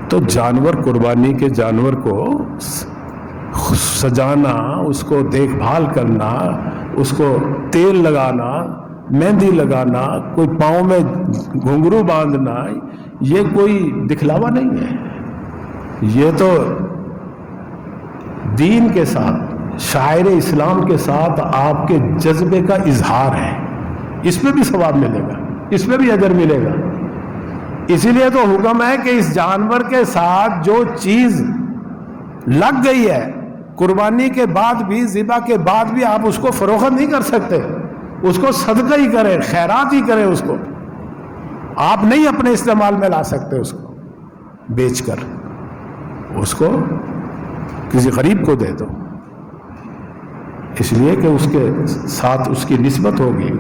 تو جانور قربانی کے جانور کو سجانا، اس کو دیکھ بھال کرنا، اس کو تیل لگانا، مہندی لگانا، کوئی پاؤں میں گھنگرو باندھنا، یہ کوئی دکھلاوا نہیں ہے. یہ تو دین کے ساتھ، شاعر اسلام کے ساتھ آپ کے جذبے کا اظہار ہے. اس میں بھی ثواب ملے گا، اس میں بھی اجر ملے گا. اسی لیے تو حکم ہے کہ اس جانور کے ساتھ جو چیز لگ گئی ہے قربانی کے بعد بھی، ذبح کے بعد بھی، آپ اس کو فروخت نہیں کر سکتے. اس کو صدقہ ہی کریں، خیرات ہی کریں. اس کو آپ نہیں اپنے استعمال میں لا سکتے. اس کو بیچ کر اس کو کسی غریب کو دے دو، اس لیے کہ اس کے ساتھ اس کی نسبت ہوگی.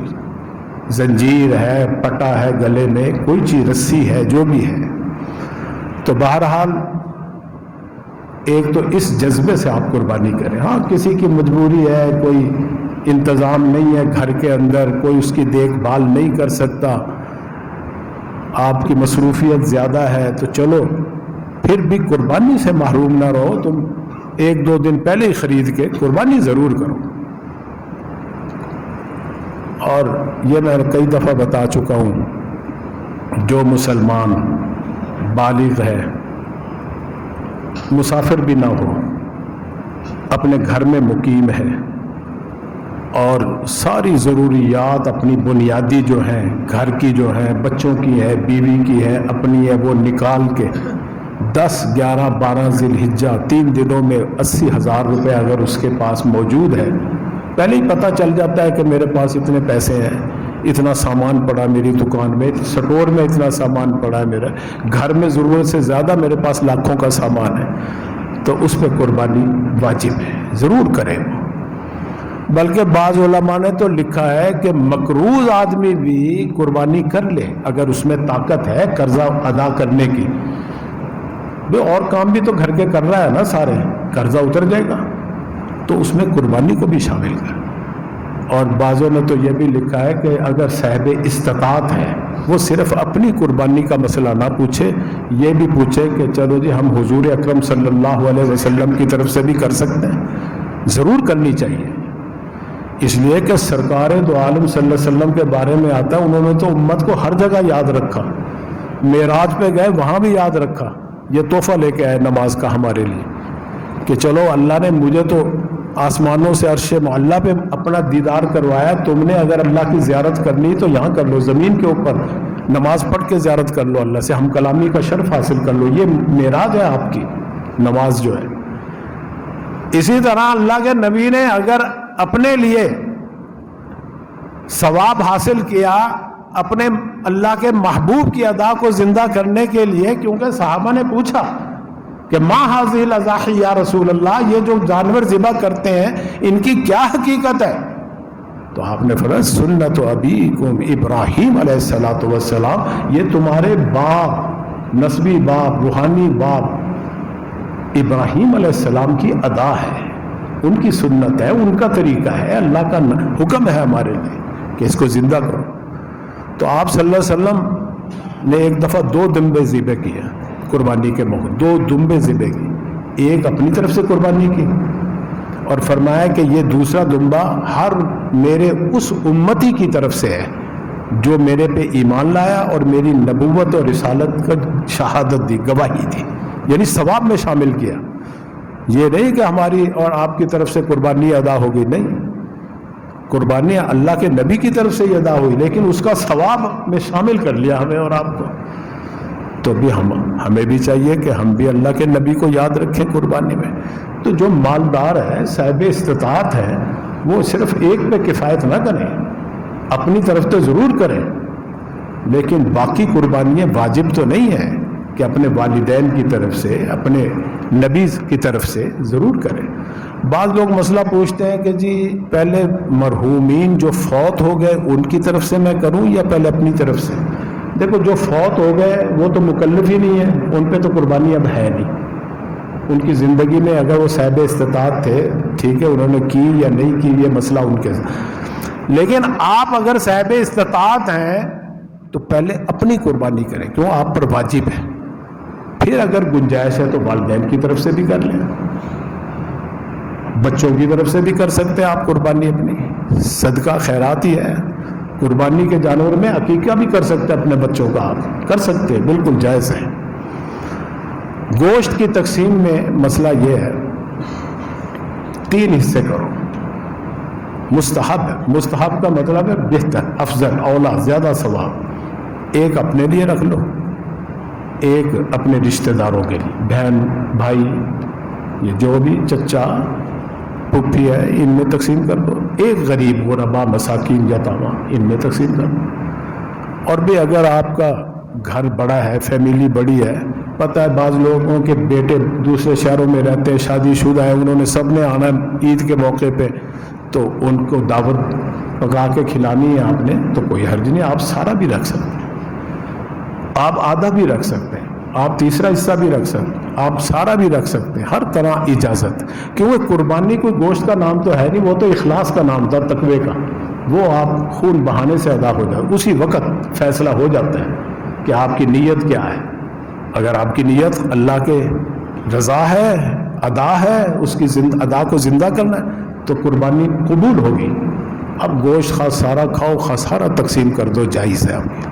زنجیر ہے، پٹا ہے گلے میں، کوئی چیز، رسی ہے، جو بھی ہے. تو بہرحال ایک تو اس جذبے سے آپ قربانی کریں. ہاں کسی کی مجبوری ہے، کوئی انتظام نہیں ہے گھر کے اندر، کوئی اس کی دیکھ بھال نہیں کر سکتا، آپ کی مصروفیت زیادہ ہے، تو چلو پھر بھی قربانی سے محروم نہ رہو. تم 1-2 دن پہلے ہی خرید کے قربانی ضرور کرو. اور یہ میں کئی دفعہ بتا چکا ہوں، جو مسلمان بالغ ہے، مسافر بھی نہ ہو، اپنے گھر میں مقیم ہے، اور ساری ضروریات اپنی بنیادی جو ہیں گھر کی، جو ہیں بچوں کی ہے، بیوی کی ہے، اپنی ہے، وہ نکال کے 10، 11، 12 ذی الحجہ 3 دنوں میں 80,000 روپے اگر اس کے پاس موجود ہے، پہلے ہی پتہ چل جاتا ہے کہ میرے پاس اتنے پیسے ہیں، اتنا سامان پڑا میری دکان میں، سٹور میں اتنا سامان پڑا ہے، میرا گھر میں ضرورت سے زیادہ میرے پاس لاکھوں کا سامان ہے، تو اس پہ قربانی واجب ہے، ضرور کریں. بلکہ بعض علماء نے تو لکھا ہے کہ مقروض آدمی بھی قربانی کر لے اگر اس میں طاقت ہے قرضہ ادا کرنے کی. اور کام بھی تو گھر کے کر رہا ہے نا سارے، قرضہ اتر جائے گا، تو اس میں قربانی کو بھی شامل کر. اور بعضوں نے تو یہ بھی لکھا ہے کہ اگر صاحب استطاعت ہے، وہ صرف اپنی قربانی کا مسئلہ نہ پوچھے، یہ بھی پوچھے کہ چلو جی ہم حضور اکرم صلی اللہ علیہ وسلم کی طرف سے بھی کر سکتے ہیں. ضرور کرنی چاہیے، اس لیے کہ سرکار دو عالم صلی اللہ علیہ وسلم کے بارے میں آتا ہے، انہوں نے تو امت کو ہر جگہ یاد رکھا. معراج پہ گئے، وہاں بھی یاد رکھا. یہ تحفہ لے کے آئے نماز کا ہمارے لیے کہ چلو اللہ نے مجھے تو آسمانوں سے عرش معلیٰ پہ اپنا دیدار کروایا، تم نے اگر اللہ کی زیارت کرنی تو یہاں کر لو، زمین کے اوپر نماز پڑھ کے زیارت کر لو، اللہ سے ہم کلامی کا شرف حاصل کر لو. یہ معراج ہے آپ کی نماز جو ہے. اسی طرح اللہ کے نبی نے اگر اپنے لیے ثواب حاصل کیا، اپنے اللہ کے محبوب کی ادا کو زندہ کرنے کے لیے، کیونکہ صحابہ نے پوچھا کہ ما هذه الاضاحی یا رسول اللہ، یہ جو جانور ذبح کرتے ہیں ان کی کیا حقیقت ہے؟ تو آپ نے فرمایا سنت ابیکم ابراہیم علیہ السلام، یہ تمہارے باپ، نسبی باپ، روحانی باپ ابراہیم علیہ السلام کی ادا ہے، ان کی سنت ہے، ان کا طریقہ ہے، اللہ کا حکم ہے ہمارے لیے کہ اس کو زندہ کرو. تو آپ صلی اللہ علیہ وسلم نے ایک دفعہ 2 دمبے ذبح کیے قربانی کے موقع، 2 دمبے ذبح کی، ایک اپنی طرف سے قربانی کی، اور فرمایا کہ یہ دوسرا دمبا ہر میرے اس امتی کی طرف سے ہے جو میرے پہ ایمان لایا اور میری نبوت اور رسالت کا شہادت دی، گواہی دی، یعنی ثواب میں شامل کیا. یہ نہیں کہ ہماری اور آپ کی طرف سے قربانی ادا ہوگی، نہیں، قربانی اللہ کے نبی کی طرف سے ہی ادا ہوئی، لیکن اس کا ثواب میں شامل کر لیا ہمیں اور آپ کو. تو بھی ہمیں بھی چاہیے کہ ہم بھی اللہ کے نبی کو یاد رکھیں قربانی میں. تو جو مالدار ہے، صاحب استطاعت ہے، وہ صرف ایک پہ کفایت نہ کریں، اپنی طرف تو ضرور کریں، لیکن باقی قربانیاں واجب تو نہیں ہیں کہ اپنے والدین کی طرف سے، اپنے نبی کی طرف سے ضرور کریں. بعض لوگ مسئلہ پوچھتے ہیں کہ جی پہلے مرحومین جو فوت ہو گئے ان کی طرف سے میں کروں یا پہلے اپنی طرف سے؟ دیکھو جو فوت ہو گئے وہ تو مکلف ہی نہیں ہے، ان پہ تو قربانی اب ہے نہیں. ان کی زندگی میں اگر وہ صاحب استطاعت تھے، ٹھیک ہے، انہوں نے کی یا نہیں کی یہ مسئلہ ان کے ساتھ. لیکن آپ اگر صاحب استطاعت ہیں تو پہلے اپنی قربانی کریں، کیوں؟ آپ پر واجب ہے. پھر اگر گنجائش ہے تو والدین کی طرف سے بھی کر لیں، بچوں کی طرف سے بھی کر سکتے ہیں آپ قربانی اپنی، صدقہ خیرات ہی ہے، قربانی کے جانور میں عقیقہ بھی کر سکتے ہیں اپنے بچوں کا، آپ کر سکتے ہیں، بالکل جائز ہے۔ گوشت کی تقسیم میں مسئلہ یہ ہے 3 حصے کرو، مستحب ہے، مستحب کا مطلب ہے بہتر، افضل، اولا، زیادہ ثواب، ایک اپنے لیے رکھ لو، ایک اپنے رشتہ داروں کے لیے، بہن بھائی، یہ جو بھی چچا پھپھی ہے ان میں تقسیم کر دو، ایک غریب غربا مساکین یتاما ان میں تقسیم کر دو۔ اور بھی اگر آپ کا گھر بڑا ہے، فیملی بڑی ہے، پتہ ہے بعض لوگوں کے بیٹے دوسرے شہروں میں رہتے ہیں، شادی شدہ ہیں، انہوں نے سب نے آنا عید کے موقع پہ، تو ان کو دعوت پکا کے کھلانی ہے آپ نے، تو کوئی حرج نہیں، آپ سارا بھی رکھ سکتے ہیں، آپ آدھا بھی رکھ سکتے ہیں، آپ تیسرا حصہ بھی رکھ سکتے ہیں، آپ سارا بھی رکھ سکتے ہیں، ہر طرح اجازت، کیونکہ قربانی کوئی گوشت کا نام تو ہے نہیں، وہ تو اخلاص کا نام تھا، تقوی کا، وہ آپ خون بہانے سے ادا ہو جائے، اسی وقت فیصلہ ہو جاتا ہے کہ آپ کی نیت کیا ہے۔ اگر آپ کی نیت اللہ کے رضا ہے، ادا ہے، اس کی ادا کو زندہ کرنا ہے، تو قربانی قبول ہوگی۔ اب گوشت خواہ سارا کھاؤ، خواہ سارا تقسیم کر دو، جائز ہے آپ کی۔